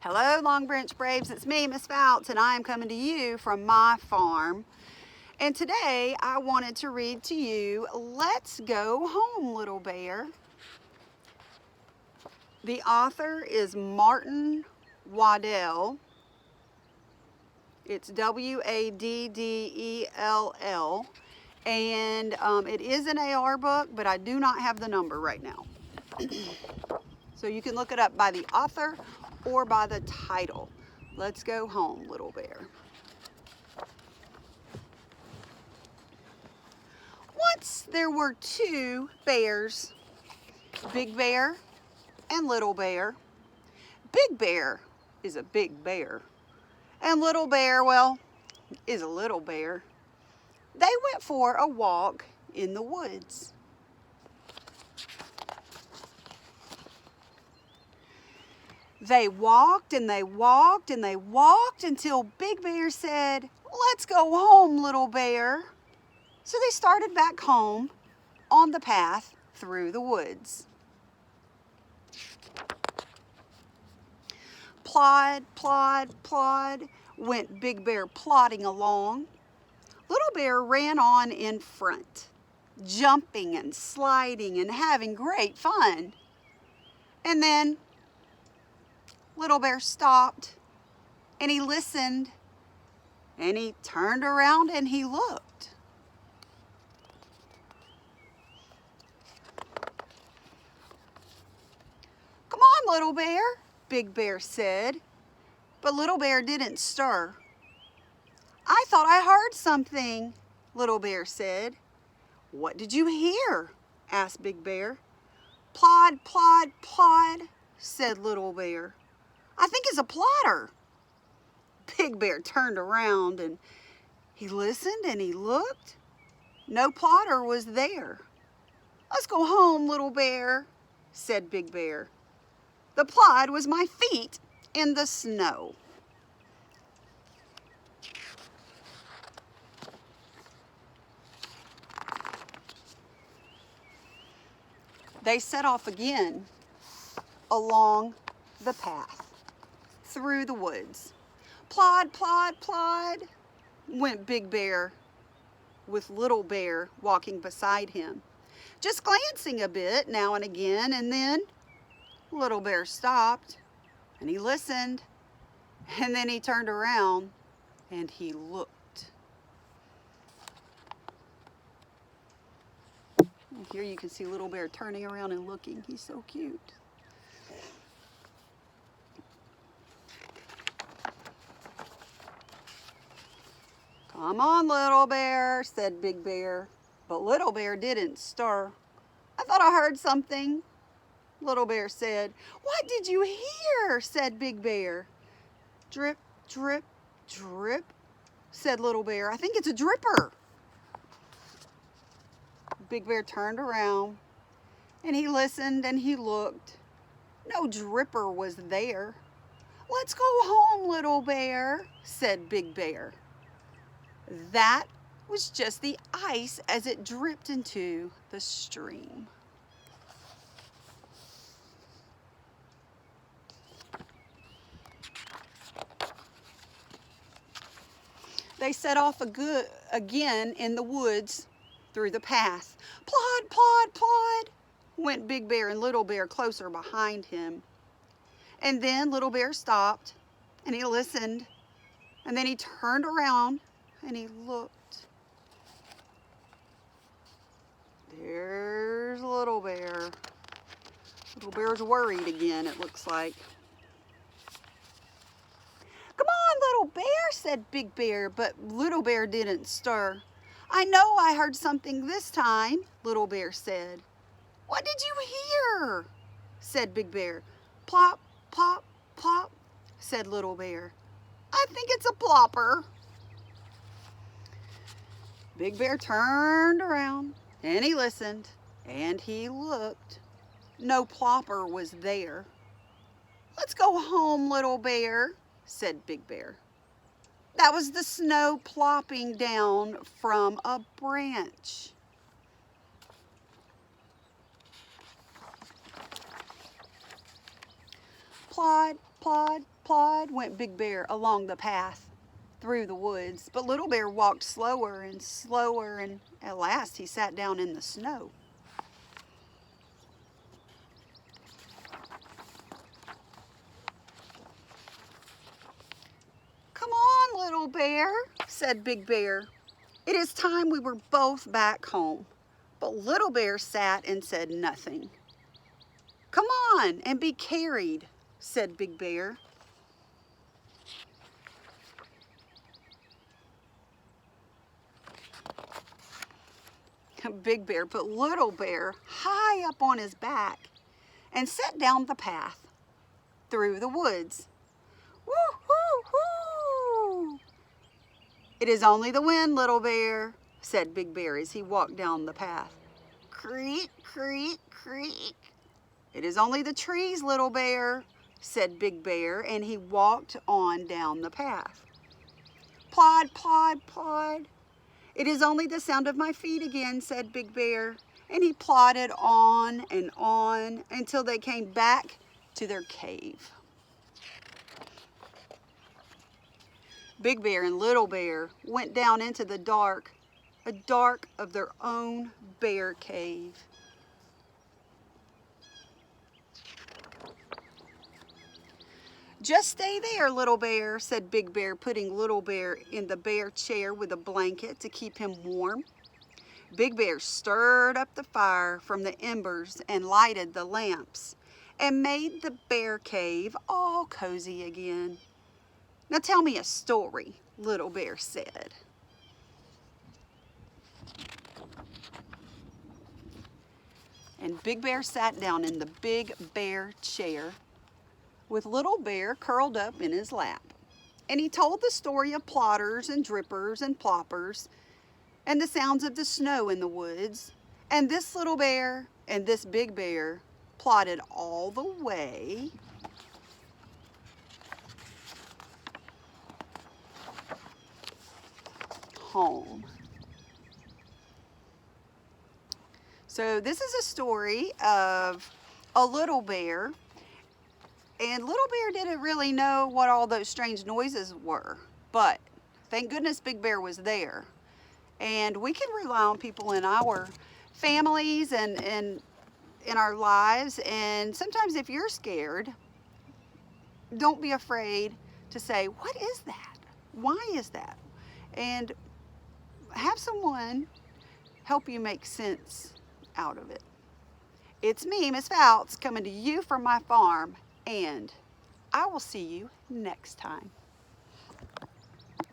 Hello, Long Branch Braves. It's me, Miss Fouts, and I am coming to you from my farm. And today I wanted to read to you, Let's Go Home, Little Bear. The author is Martin Waddell. It's Waddell. And it is an AR book, but I do not have the number right now. So you can look it up by the author or by the title. Let's Go Home, Little Bear. Once there were two bears, Big Bear and Little Bear. Big Bear is a big bear, and Little Bear, well, is a little bear. They went for a walk in the woods. They walked and they walked and they walked until Big Bear said, "Let's go home, Little Bear." So they started back home on the path through the woods. Plod, plod, plod went Big Bear plodding along. Little Bear ran on in front, jumping and sliding and having great fun. And then Little Bear stopped and he listened and he turned around and he looked. "Come on, Little Bear," Big Bear said, but Little Bear didn't stir. "I thought I heard something," Little Bear said. "What did you hear?" asked Big Bear. "Plod, plod, plod," said Little Bear. "I think it's a plotter." Big Bear turned around and he listened and he looked. No plotter was there. "Let's go home, Little Bear," said Big Bear. "The plod was my feet in the snow." They set off again along the path through the woods. Plod, plod, plod went Big Bear with Little Bear walking beside him, just glancing a bit now and again, and then Little Bear stopped and he listened, and then he turned around and he looked. And here you can see Little Bear turning around and looking. He's so cute. "Come on, Little Bear," said Big Bear, but Little Bear didn't stir. "I thought I heard something," Little Bear said. "What did you hear?" said Big Bear. "Drip, drip, drip," said Little Bear. "I think it's a dripper." Big Bear turned around and he listened and he looked. No dripper was there. "Let's go home, Little Bear," said Big Bear. That was just the ice as it dripped into the stream. They set off again in the woods through the path. Plod, plod, plod went Big Bear and Little Bear closer behind him. And then Little Bear stopped and he listened, and then he turned around and he looked. There's Little Bear. Little Bear's worried again, it looks like. "Come on, Little Bear," said Big Bear, but Little Bear didn't stir. "I know I heard something this time," Little Bear said. "What did you hear?" said Big Bear. "Plop, plop, plop," said Little Bear. "I think it's a plopper." Big Bear turned around and he listened and he looked. No plopper was there. "Let's go home, Little Bear," said Big Bear. That was the snow plopping down from a branch. Plod, plod, plod went Big Bear along the path through the woods, but Little Bear walked slower and slower, and at last he sat down in the snow. "Come on, Little Bear," said Big Bear. "It is time we were both back home." But Little Bear sat and said nothing. "Come on and be carried," said Big Bear. Big Bear put Little Bear high up on his back and set down the path through the woods. "Woo, hoo, hoo!" "It is only the wind, Little Bear," said Big Bear as he walked down the path. "Creak, creak, creak." "It is only the trees, Little Bear," said Big Bear, and he walked on down the path. "Plod, plod, plod. It is only the sound of my feet again," said Big Bear, and he plodded on and on until they came back to their cave. Big Bear and Little Bear went down into the dark, a dark of their own bear cave. "Just stay there, Little Bear," said Big Bear, putting Little Bear in the bear chair with a blanket to keep him warm. Big Bear stirred up the fire from the embers and lighted the lamps and made the bear cave all cozy again. "Now tell me a story," Little Bear said. And Big Bear sat down in the big bear chair with Little Bear curled up in his lap. And he told the story of plotters and drippers and ploppers and the sounds of the snow in the woods. And this Little Bear and this Big Bear plodded all the way home. So this is a story of a little bear. And Little Bear didn't really know what all those strange noises were, but thank goodness Big Bear was there. And we can rely on people in our families and in our lives. And sometimes if you're scared, don't be afraid to say, "What is that? Why is that?" And have someone help you make sense out of it. It's me, Miss Fouts, coming to you from my farm. And I will see you next time.